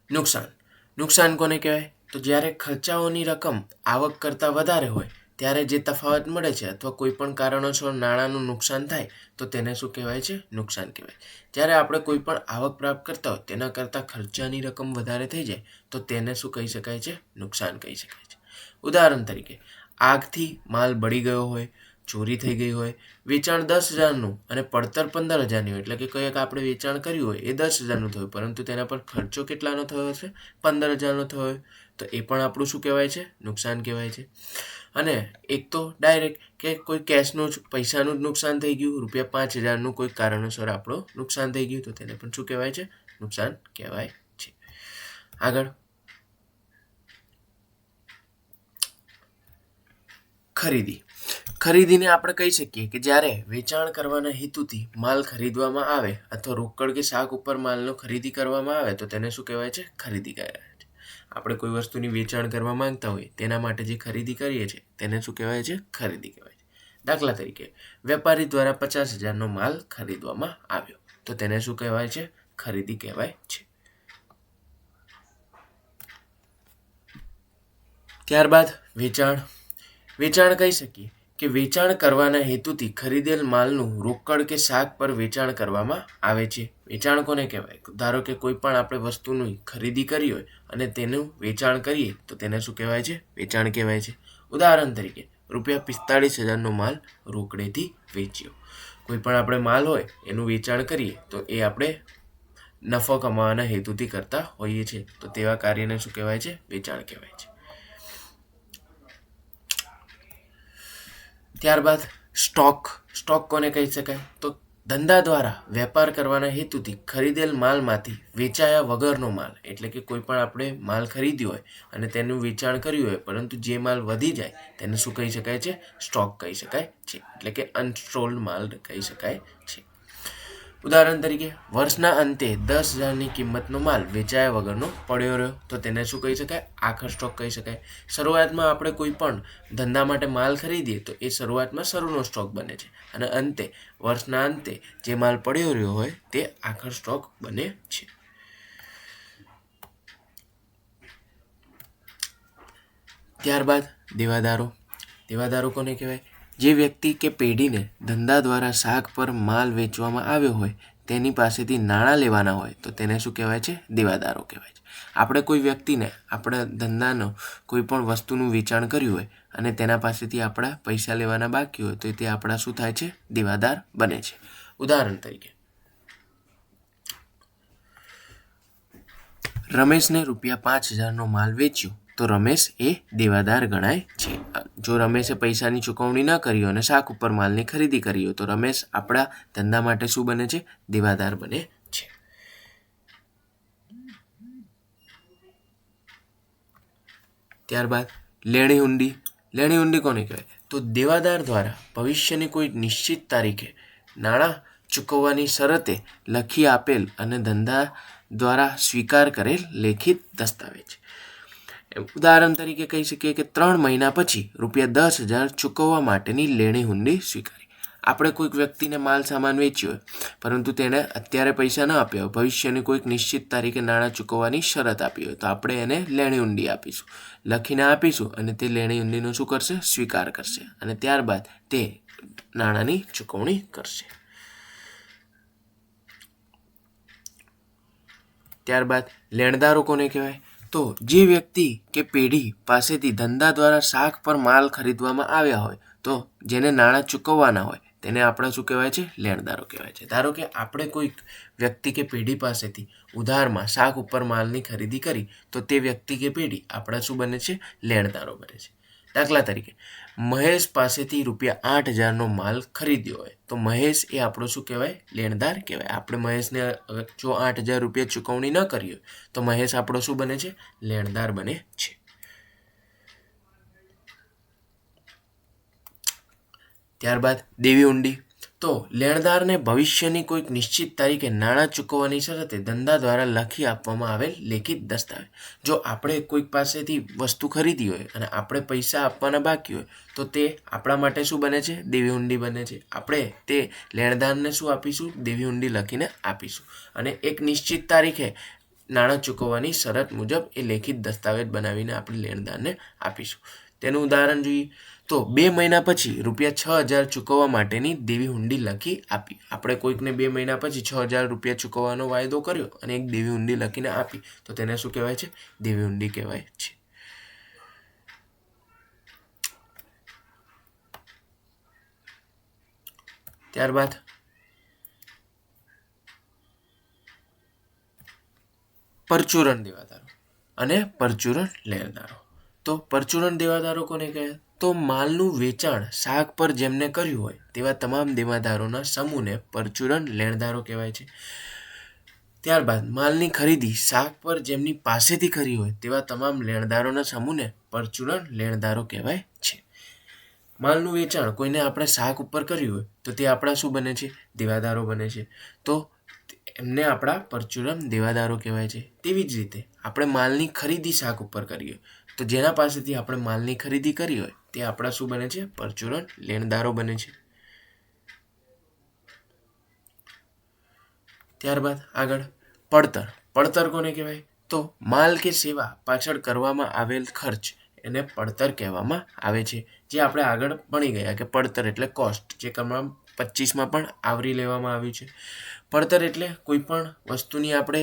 નુકસાન. નુકસાન કોને કહેવાય? તો જ્યારે ખર્ચાઓની રકમ આવક કરતાં વધારે હોય ત્યારે જે તફાવત મળે છે અથવા કોઈ પણ કારણોસર નાણાંનું નુકસાન થાય તો તેને શું કહેવાય છે? નુકસાન કહેવાય. જ્યારે આપણે કોઈ પણ આવક પ્રાપ્ત કરતા હોય તેના કરતાં ખર્ચાની રકમ વધારે થઈ જાય તો તેને શું કહી શકાય છે? નુકસાન કહી શકાય છે. ઉદાહરણ તરીકે આગથી માલ બળી ગયો હોય, ચોરી થઈ ગઈ હોય, વેચાણ 10,000નું અને પડતર 15,000ની હોય, એટલે કે કંઈક આપણે વેચાણ કર્યું હોય એ 10,000નું થયું પરંતુ તેના પર ખર્ચો કેટલાનો થયો હશે? 15,000નો થયો હોય તો એ પણ આપણું શું કહેવાય છે? નુકસાન કહેવાય છે. અને એક તો ડાયરેક્ટ કે કોઈ કેશનું જ પૈસાનું જ નુકસાન થઈ ગયું, ₹5,000નું કોઈ કારણોસર આપણું નુકસાન થઈ ગયું તો તેને પણ શું કહેવાય છે? નુકસાન કહેવાય છે. આગળ ખરીદી. ખરીદીને આપણે કહી શકીએ કે જ્યારે વેચાણ કરવાના હેતુથી માલ ખરીદવામાં આવે અથવા રોકડ કે શાક ઉપર માલનો ખરીદી કરવામાં આવે તો તેને શું કહેવાય છે? ખરીદી કહેવાય છે. આપણે કોઈ વસ્તુની વેચાણ કરવા માંગતા હોય તેના માટે જે ખરીદી કરીએ છીએ તેને શું કહેવાય છે? ખરીદી કહેવાય છે. દાખલા તરીકે વેપારી દ્વારા 50,000નો માલ ખરીદવામાં આવ્યો તો તેને શું કહેવાય છે? ખરીદી કહેવાય છે. ત્યારબાદ વેચાણ. વેચાણ કહી શકીએ કે વેચાણ કરવાના હેતુથી ખરીદેલ માલનું રોકડ કે શાક પર વેચાણ કરવામાં આવે છે. વેચાણ કોને કહેવાય? ધારો કે કોઈ પણ આપણે વસ્તુની ખરીદી કરી હોય અને તેનું વેચાણ કરીએ તો તેને શું કહેવાય છે? વેચાણ કહેવાય છે. ઉદાહરણ તરીકે ₹45,000નો માલ રોકડેથી વેચ્યો. કોઈ પણ આપણે માલ હોય એનું વેચાણ કરીએ તો એ આપણે નફો કમાવાના હેતુથી કરતા હોઈએ છીએ તો તેવા કાર્યને શું કહેવાય છે? વેચાણ કહેવાય છે. ત્યારબાદ સ્ટોક. સ્ટોક કોને કહી શકાય? તો ધંધા દ્વારા વેપાર કરવાના હેતુથી ખરીદેલ માલમાંથી વેચાયા વગરનો માલ, એટલે કે કોઈ પણ આપણે માલ ખરીદ્યો હોય અને તેનું વેચાણ કર્યું હોય પરંતુ જે માલ વધી જાય તેને શું કહી શકાય છે? સ્ટોક કહી શકાય છે, એટલે કે અનસોલ્ડ માલ કહી શકાય છે. ઉદાહરણ તરીકે વર્ષના અંતે 10,000ની કિંમતનો માલ વેચાયા વગરનો પડ્યો રહ્યો તો તેને શું કહી શકાય? આખર સ્ટોક કહી શકાય. શરૂઆતમાં આપણે કોઈ પણ ધંધા માટે માલ ખરીદીએ તો એ શરૂઆતમાં શરૂનો સ્ટોક બને છે અને વર્ષના અંતે જે માલ પડ્યો રહ્યો હોય તે આખર સ્ટોક બને છે. ત્યારબાદ દેવાદારો. દેવાદારો કોને કહેવાય? જે વ્યક્તિ કે પેઢીને ધંધા દ્વારા શાક પર માલ વેચવામાં આવ્યો હોય તેની પાસેથી નાણાં લેવાના હોય તો તેને શું કહેવાય છે? દેવાદારો કહેવાય છે. આપણે કોઈ વ્યક્તિને આપણા ધંધાનો કોઈ પણ વસ્તુનું વેચાણ કર્યું હોય અને તેના પાસેથી આપણા પૈસા લેવાના બાકી હોય તો તે આપણા શું થાય છે? દેવાદાર બને છે. ઉદાહરણ તરીકે રમેશને ₹5,000નો માલ વેચ્યો તો રમેશ એ દેવાદાર ગણાય છે. જો રમેશે પૈસાની ચૂકવણી ન કરી અને શાક ઉપર માલની ખરીદી કરી હોય તો રમેશ આપણા ધંધા માટે શું બને છે? દેવાદાર બને છે. ત્યારબાદ લેણી હુંડી. લેણી હુંડી કોને કહેવાય? તો દેવાદાર દ્વારા ભવિષ્યની કોઈ નિશ્ચિત તારીખે નાણાં ચૂકવવાની શરતે લખી આપેલ અને ધંધા દ્વારા સ્વીકાર કરેલ લેખિત દસ્તાવેજ. ઉદાહરણ તરીકે કહી શકીએ કે 3 મહિના પછી ₹10,000 ચૂકવવા માટેની લેણી હુંડી સ્વીકારી. આપણે કોઈક વ્યક્તિને માલ સામાન વેચ્યો હોય પરંતુ તેણે અત્યારે પૈસા ન આપ્યા હોય, ભવિષ્યની કોઈક નિશ્ચિત તારીખે નાણાં ચૂકવવાની શરત આપી હોય તો આપણે એને લેણી હુંડી આપીશું, લખીને આપીશું અને તે લેણી હુંડીનો શું કરશે? સ્વીકાર કરશે અને ત્યારબાદ તે નાણાંની ચૂકવણી કરશે. ત્યારબાદ લેણદારો કોને કહેવાય? તો જે વ્યક્તિ કે પેઢી પાસેથી ધંધા દ્વારા શાક પર માલ ખરીદવામાં આવ્યા હોય તો જેને નાણાં ચૂકવવાના હોય તેને આપણે શું કહેવાય છે? લેણદારો કહેવાય છે. ધારો કે આપણે કોઈક વ્યક્તિ કે પેઢી પાસેથી ઉધારમાં શાક ઉપર માલની ખરીદી કરી તો તે વ્યક્તિ કે પેઢી આપણા શું બને છે? લેણદારો બને છે. દાખલા તરીકે મહેશ પાસેથી ₹8,000નો માલ ખરીદ્યો હોય તો મહેશ એ આપણો શું કહેવાય? લેણદાર કહેવાય. આપણે મહેશને જો ₹8,000 ચૂકવણી ન કરી હોય તો મહેશ આપણો શું બને છે? લેણદાર બને છે. ત્યારબાદ દેવી ઊંડી. તો લેણદારને ભવિષ્યની કોઈક નિશ્ચિત તારીખે નાણાં ચૂકવવાની શરતે ધંધા દ્વારા લખી આપવામાં આવેલ લેખિત દસ્તાવેજ. જો આપણે કોઈક પાસેથી વસ્તુ ખરીદી હોય અને આપણે પૈસા આપવાના બાકી હોય તો તે આપણા માટે શું બને છે? દેવી ઊંડી બને છે. આપણે તે લેણદારને શું આપીશું? દેવી ઊંડી લખીને આપીશું અને એક નિશ્ચિત તારીખે નાણાં ચૂકવવાની શરત મુજબ એ લેખિત દસ્તાવેજ બનાવીને આપણે લેણદારને આપીશું. તેનું ઉદાહરણ જોઈએ તો 2 મહિના પછી ₹6,000 ચૂકવવા માટેની દેવી ઊંડી લખી આપી. આપણે કોઈકને 2 મહિના પછી ₹6,000 ચૂકવવાનો વાયદો કર્યો અને એક દેવી ઊંડી લખીને આપી તો તેને શું કહેવાય છે? દેવી ઊંડી કહેવાય છે. ત્યારબાદ પરચુરણ દેવાદારો અને પરચુરણ લેણદારો. તો પરચુરણ દેવાદારો કોને કહે? તો માલનું વેચાણ શાક પર જેમને કર્યું હોય તેવા તમામ દેવાદારોના સમૂહને પરચુરણ લેણદારો કહેવાય છે. ત્યારબાદ માલની ખરીદી શાક પર જેમની પાસેથી કરી હોય તેવા તમામ લેણદારોના સમૂહને પરચુરણ લેણદારો કહેવાય છે. માલનું વેચાણ કોઈને આપણે શાક ઉપર કર્યું હોય તો તે આપણા શું બને છે? દેવાદારો બને છે. તો એમને આપણા પરચુરણ દેવાદારો કહેવાય છે. તેવી જ રીતે આપણે માલની ખરીદી શાક ઉપર કરીએ તો જેના પાસેથી આપણે માલની ખરીદી કરી હોય તે આપણા શું બને છે? પરચુરણ લેણદારો બને છે. ત્યારબાદ આગળ પડતર. પડતર કોને કહેવાય? તો માલ કે સેવા પાછળ કરવામાં આવેલ ખર્ચ એને પડતર કહેવામાં આવે છે. જે આપણે આગળ ભણી ગયા કે પડતર એટલે કોસ્ટ, જે ક્રમાંક 25માં પણ આવરી લેવામાં આવ્યું છે. પડતર એટલે કોઈ પણ વસ્તુની આપણે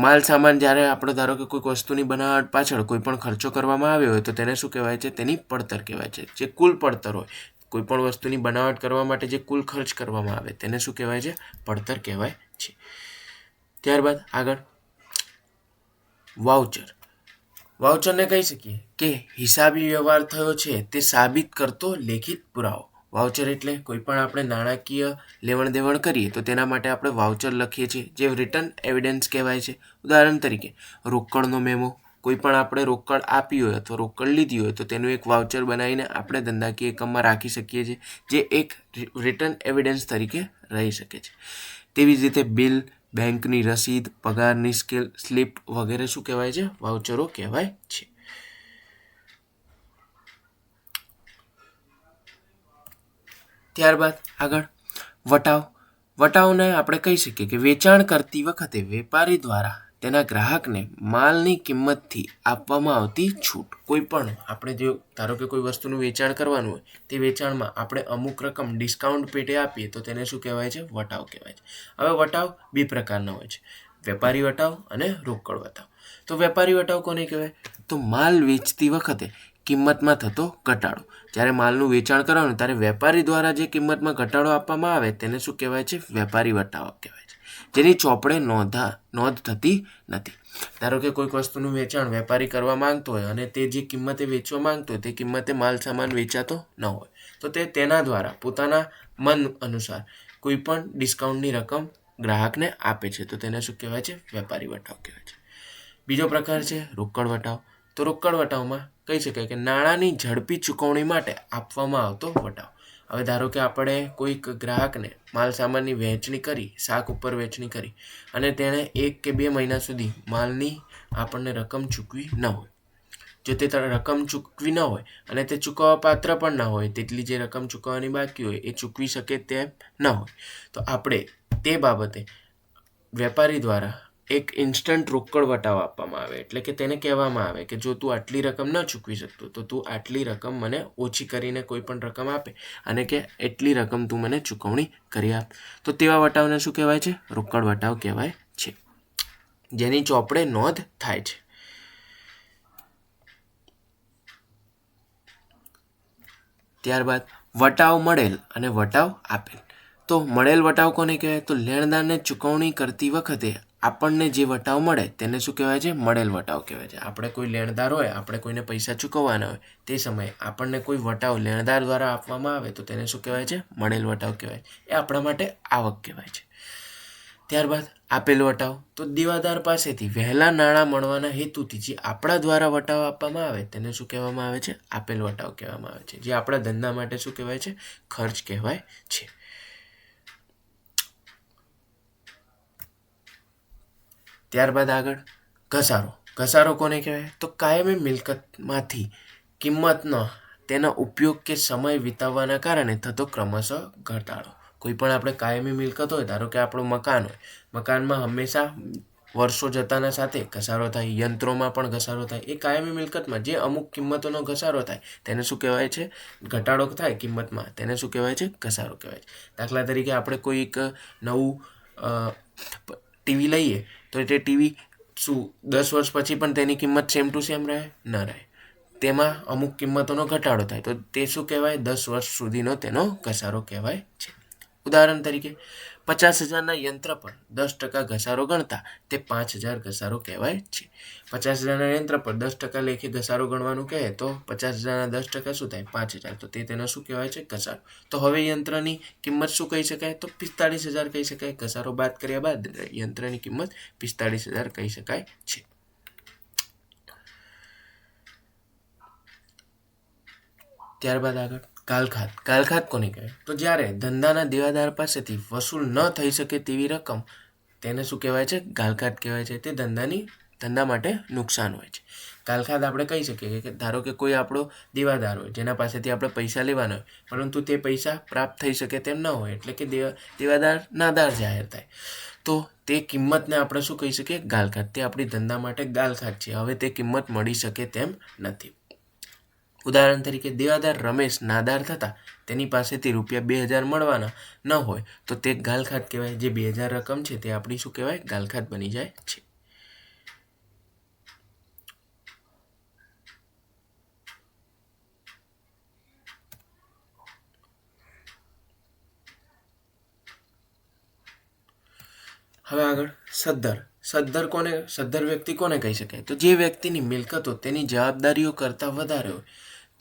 માલ સામાન જ્યારે આપણે ધારો કે કોઈક વસ્તુની બનાવટ પાછળ કોઈ પણ ખર્ચો કરવામાં આવ્યો હોય તો તેને શું કહેવાય છે? તેની પડતર કહેવાય છે. જે કુલ પડતર હોય, કોઈ પણ વસ્તુની બનાવટ કરવા માટે જે કુલ ખર્ચ કરવામાં આવે તેને શું કહેવાય છે? પડતર કહેવાય છે. ત્યારબાદ આગળ વાઉચર. વાઉચરને કહી શકીએ કે હિસાબી વ્યવહાર થયો છે તે સાબિત કરતો લેખિત પુરાવો. વાઉચર એટલે કોઈ પણ આપણે નાણાકીય લેવડ દેવડ કરીએ તો તેના માટે આપણે વાઉચર લખીએ છીએ જે રિટર્ન એવિડન્સ કહેવાય છે. ઉદાહરણ તરીકે રોકડનો મેમો. કોઈ પણ આપણે રોકડ આપી હોય અથવા રોકડ લીધી હોય તો તેનું એક વાઉચર બનાવીને આપણે ધંધાકીય એકમમાં રાખી શકીએ છીએ જે એક રિટર્ન એવિડન્સ તરીકે રહી શકે છે. તેવી જ રીતે બિલ, બેંકની રસીદ, પગારની સ્લિપ વગેરે શું કહેવાય છે? વાઉચરો કહેવાય છે. ત્યારબાદ આગળ વટાવ. વટાવને આપણે કહી શકીએ કે વેચાણ કરતી વખતે વેપારી દ્વારા તેના ગ્રાહકને માલની કિંમતથી આપવામાં આવતી છૂટ. કોઈ પણ આપણે જો ધારો કે કોઈ વસ્તુનું વેચાણ કરવાનું હોય તે વેચાણમાં આપણે અમુક રકમ ડિસ્કાઉન્ટ પેટે આપીએ તો તેને શું કહેવાય છે? વટાવ કહેવાય છે. હવે વટાવ 2 પ્રકારના હોય છે, વેપારી વટાવ અને રોકડ વટાવ. તો વેપારી વટાવ કોને કહેવાય? તો માલ વેચતી વખતે કિંમતમાં થતો ઘટાડો. જ્યારે માલનું વેચાણ કરવાનું ત્યારે વેપારી દ્વારા જે કિંમતમાં ઘટાડો આપવામાં આવે તેને શું કહેવાય છે? વેપારી વટાવ કહેવાય છે. જેની ચોપડે નોંધ થતી નથી. ધારો કે કોઈક વસ્તુનું વેચાણ વેપારી કરવા માંગતો હોય અને તે જે કિંમતે વેચવા માંગતો હોય તે કિંમતે માલ સામાન વેચાતો ન હોય તો તે તેના દ્વારા પોતાના મન અનુસાર કોઈ પણ ડિસ્કાઉન્ટની રકમ ગ્રાહકને આપે છે તો તેને શું કહેવાય છે? વેપારી વટાવ કહેવાય છે. બીજો પ્રકાર છે રોકડ વટાવ. તો રોકડ વટાવમાં કહી શકાય કે નાણાંની ઝડપી ચૂકવણી માટે આપવામાં આવતો વટાવ. હવે ધારો કે આપણે કોઈક ગ્રાહકને માલ સામાનની વહેંચણી કરી, શાક ઉપર વહેંચણી કરી અને તેણે 1 કે 2 મહિના સુધી માલની આપણને રકમ ચૂકવી ન હોય. જો તે રકમ ચૂકવી ન હોય અને તે ચૂકવવા પાત્ર પણ ન હોય, તેટલી જે રકમ ચૂકવવાની બાકી હોય એ ચૂકવી શકે તેમ ન હોય તો આપણે તે બાબતે વેપારી દ્વારા એક ઇન્સ્ટન્ટ રોકડ વટાવ આપવામાં આવે. એટલે કે તેને કહેવામાં આવે કે જો તું આટલી રકમ ન ચૂકવી શકતો તો તું આટલી રકમ મને ઓછી કરીને કોઈ પણ રકમ આપે અને કે એટલી રકમ તું મને ચૂકવણી કરી આપ. તો તેવા વટાવને શું કહેવાય છે? રોકડ વટાવ કહેવાય છે, જેની ચોપડે નોંધ થાય છે. ત્યારબાદ વટાવ મળેલ અને વટાવ આપેલ. તો મળેલ વટાવ કોને કહેવાય? તો લેણદારને ચૂકવણી કરતી વખતે આપણને જે વટાવ મળે તેને શું કહેવાય છે? મળેલ વટાવ કહેવાય છે. આપણે કોઈ લેણદાર હોય, આપણે કોઈને પૈસા ચૂકવવાના હોય, તે સમયે આપણને કોઈ વટાવ લેણદાર દ્વારા આપવામાં આવે તો તેને શું કહેવાય છે? મળેલ વટાવ કહેવાય. એ આપણા માટે આવક કહેવાય છે. ત્યારબાદ આપેલ વટાવ, તો દેવાદાર પાસેથી વહેલા નાણાં મળવાના હેતુથી જે આપણા દ્વારા વટાવ આપવામાં આવે તેને શું કહેવામાં આવે છે? આપેલ વટાવ કહેવામાં આવે છે. જે આપણા ધંધા માટે શું કહેવાય છે? ખર્ચ કહેવાય છે. ત્યારબાદ આગળ ઘસારો. ઘસારો કોને કહેવાય? તો કાયમી મિલકતમાંથી કિંમતનો તેનો ઉપયોગ કે સમય વિતાવવાના કારણે થતો ક્રમશઃ ઘટાડો. કોઈ પણ આપણે કાયમી મિલકત હોય, ધારો કે આપણું મકાન હોય, મકાનમાં હંમેશા વર્ષો જતાના સાથે ઘસારો થાય, યંત્રોમાં પણ ઘસારો થાય. એ કાયમી મિલકતમાં જે અમુક કિંમતોનો ઘસારો થાય તેને શું કહેવાય છે? ઘટાડો થાય કિંમતમાં તેને શું કહેવાય છે? ઘસારો કહેવાય છે. દાખલા તરીકે આપણે કોઈ એક નવું ટીવી લઈએ તો તે ટીવી શું 10 વર્ષ પછી પણ તેની કિંમત સેમ ટુ સેમ રહે? ન રહે. તેમાં અમુક કિંમતોનો ઘટાડો થાય તો તે શું કહેવાય? 10 વર્ષ સુધીનો તેનો ઘસારો કહેવાય છે. ઉદાહરણ તરીકે 50,000ના યંત્ર પર 10% ઘસારો ગણતા તે 5,000 ઘસારો કહેવાય છે. 50,000ના યંત્ર પર 10% લેખે ઘસારો ગણવાનું કહે તો 50,000ના 10% શું થાય? 5,000. તો તેનો શું કહેવાય છે? ઘસારો. તો હવે યંત્રની કિંમત શું કહી શકાય? તો 45,000 કહી શકાય. ઘસારો બાદ કર્યા બાદ યંત્રની કિંમત 45,000 કહી શકાય છે. ત્યારબાદ આગળ ગાલખાત. ગાલખાત કોને કહેવાય? તો જ્યારે ધંધાના દેવાદાર પાસેથી વસૂલ ન થઈ શકે તેવી રકમ તેને શું કહેવાય છે? ગાલખાત કહેવાય છે. તે ધંધા માટે નુકસાન હોય છે. ગાલખાત આપણે કહી શકીએ કે ધારો કે કોઈ આપણો દેવાદાર હોય જેના પાસેથી આપણે પૈસા લેવાના હોય પરંતુ તે પૈસા પ્રાપ્ત થઈ શકે તેમ ન હોય, એટલે કે દેવાદાર નાદાર જાહેર થાય તો તે કિંમતને આપણે શું કહી શકીએ? ગાલખાત. તે આપણી ધંધા માટે ગાલખાત છે. હવે તે કિંમત મળી શકે તેમ નથી. ઉદાહરણ તરીકે દેવાદાર રમેશ નાદાર થતા તેની પાસેથી ₹2,000 મળવાના ન હોય તો તે ગાલખાત કહેવાય. જે 2,000 રકમ છે તે આપણી શું કહેવાય? ગાલખાત બની જાય છે. હવે આગળ સદ્ધર. સદ્ધર વ્યક્તિ કોને કહી શકાય? તો જે વ્યક્તિની મિલકતો તેની જવાબદારીઓ કરતાં વધારે હોય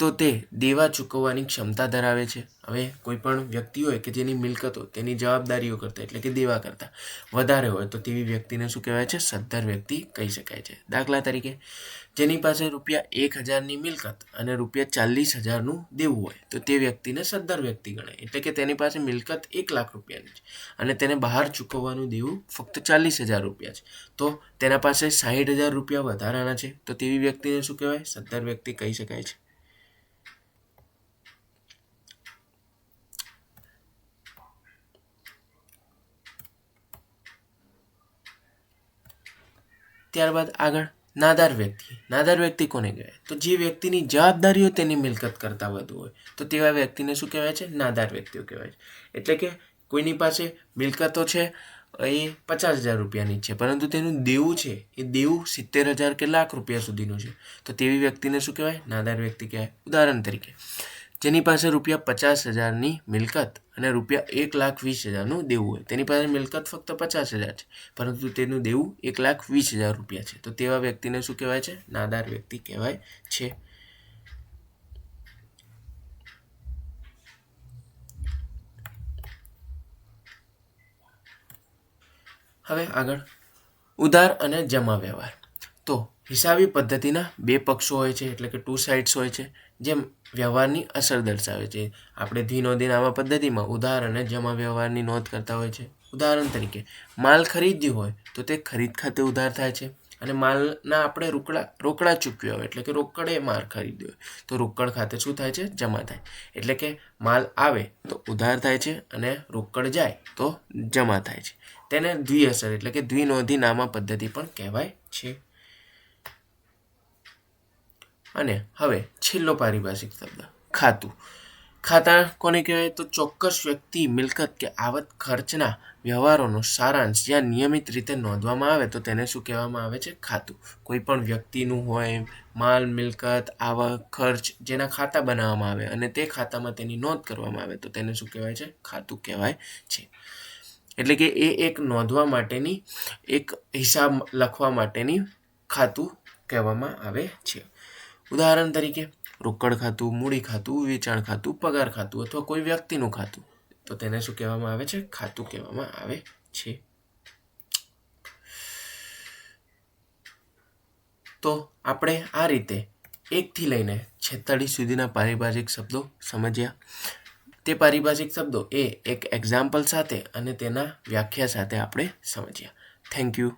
તો તે દેવા ચૂકવવાની ક્ષમતા ધરાવે છે. હવે કોઈ પણ વ્યક્તિ હોય કે જેની મિલકતો તેની જવાબદારીઓ કરતાં એટલે કે દેવા કરતાં વધારે હોય તો તેવી વ્યક્તિને શું કહેવાય છે? સદ્ધર વ્યક્તિ કહી શકાય છે. દાખલા તરીકે જેની પાસે ₹1,000ની મિલકત અને ₹40,000નું દેવું હોય તો તે વ્યક્તિને સદ્ધર વ્યક્તિ ગણાય. એટલે કે તેની પાસે મિલકત ₹1,00,000 છે અને તેને બહાર ચૂકવવાનું દેવું ફક્ત ₹40,000 છે. તો તેના પાસે ₹60,000 વધારાના છે તો તેવી વ્યક્તિને શું કહેવાય? સદ્ધર વ્યક્તિ કહી શકાય છે. ત્યારબાદ આગળ નાદાર વ્યક્તિ. નાદાર વ્યક્તિ કોને કહેવાય? તો જે વ્યક્તિની જવાબદારીઓ તેની મિલકત કરતાં વધુ હોય તો તેવા વ્યક્તિને શું કહેવાય છે? નાદાર વ્યક્તિઓ કહેવાય છે. એટલે કે કોઈની પાસે મિલકતો છે એ ₹50,000ની છે પરંતુ તેનું દેવું છે એ દેવું 70,000 કે ₹1,00,000 સુધીનું છે તો તેવી વ્યક્તિને શું કહેવાય? નાદાર વ્યક્તિ કહેવાય. ઉદાહરણ તરીકે જેની પાસે ₹50,000ની મિલકત અને ₹1,20,000નું દેવું હોય, તેની પાસે મિલકત ફક્ત 50,000 છે પરંતુ તેનું દેવું ₹1,20,000 છે તો તેવા વ્યક્તિને શું કહેવાય છે? નાદાર વ્યક્તિ કહેવાય છે. હવે આગળ ઉધાર અને જમા વ્યવહાર. તો હિસાબી પદ્ધતિના બે પક્ષો હોય છે એટલે કે ટુ સાઇડ્સ હોય છે જેમ વ્યવહારની અસર દર્શાવે છે. આપણે દ્વિનોંધી નામા પદ્ધતિમાં ઉધાર અને જમા વ્યવહારની નોંધ કરતા હોય છે. ઉદાહરણ તરીકે માલ ખરીદ્યું હોય તો તે ખરીદ ખાતે ઉધાર થાય છે અને માલના આપણે રોકડા ચૂકવ્યા હોય એટલે કે રોકડે માલ ખરીદ્યો હોય તો રોકડ ખાતે શું થાય છે? જમા થાય. એટલે કે માલ આવે તો ઉધાર થાય છે અને રોકડ જાય તો જમા થાય છે. તેને દ્વિઅસર એટલે કે દ્વિનોંધી નામા પદ્ધતિ પણ કહેવાય છે. અને હવે છેલ્લો પારિભાષિક શબ્દ ખાતું. ખાતા કોને કહેવાય? તો ચોક્કસ વ્યક્તિ, મિલકત કે આવક ખર્ચના વ્યવહારોનો સારાંશ જ્યાં નિયમિત રીતે નોંધવામાં આવે તો તેને શું કહેવામાં આવે છે? ખાતું. કોઈ પણ વ્યક્તિનું હોય, માલ, મિલકત, આવક, ખર્ચ જેના ખાતા બનાવવામાં આવે અને તે ખાતામાં તેની નોંધ કરવામાં આવે તો તેને શું કહેવાય છે? ખાતું કહેવાય છે. એટલે કે એ એક નોંધવા માટેની, એક હિસાબ લખવા માટેની ખાતું કહેવામાં આવે છે. ઉદાહરણ તરીકે રોકડ ખાતું, મૂડી ખાતું, વેચાણ ખાતું, પગાર ખાતું અથવા કોઈ વ્યક્તિનું ખાતું તો તેને શું કહેવામાં આવે છે? ખાતું કહેવામાં આવે છે. તો આપણે આ રીતે 1 થી લઈને 46 સુધીના પારિભાષિક શબ્દો સમજ્યા. તે પારિભાષિક શબ્દો એ એક એક્ઝામ્પલ સાથે અને તેના વ્યાખ્યા સાથે આપણે સમજ્યા. Thank you.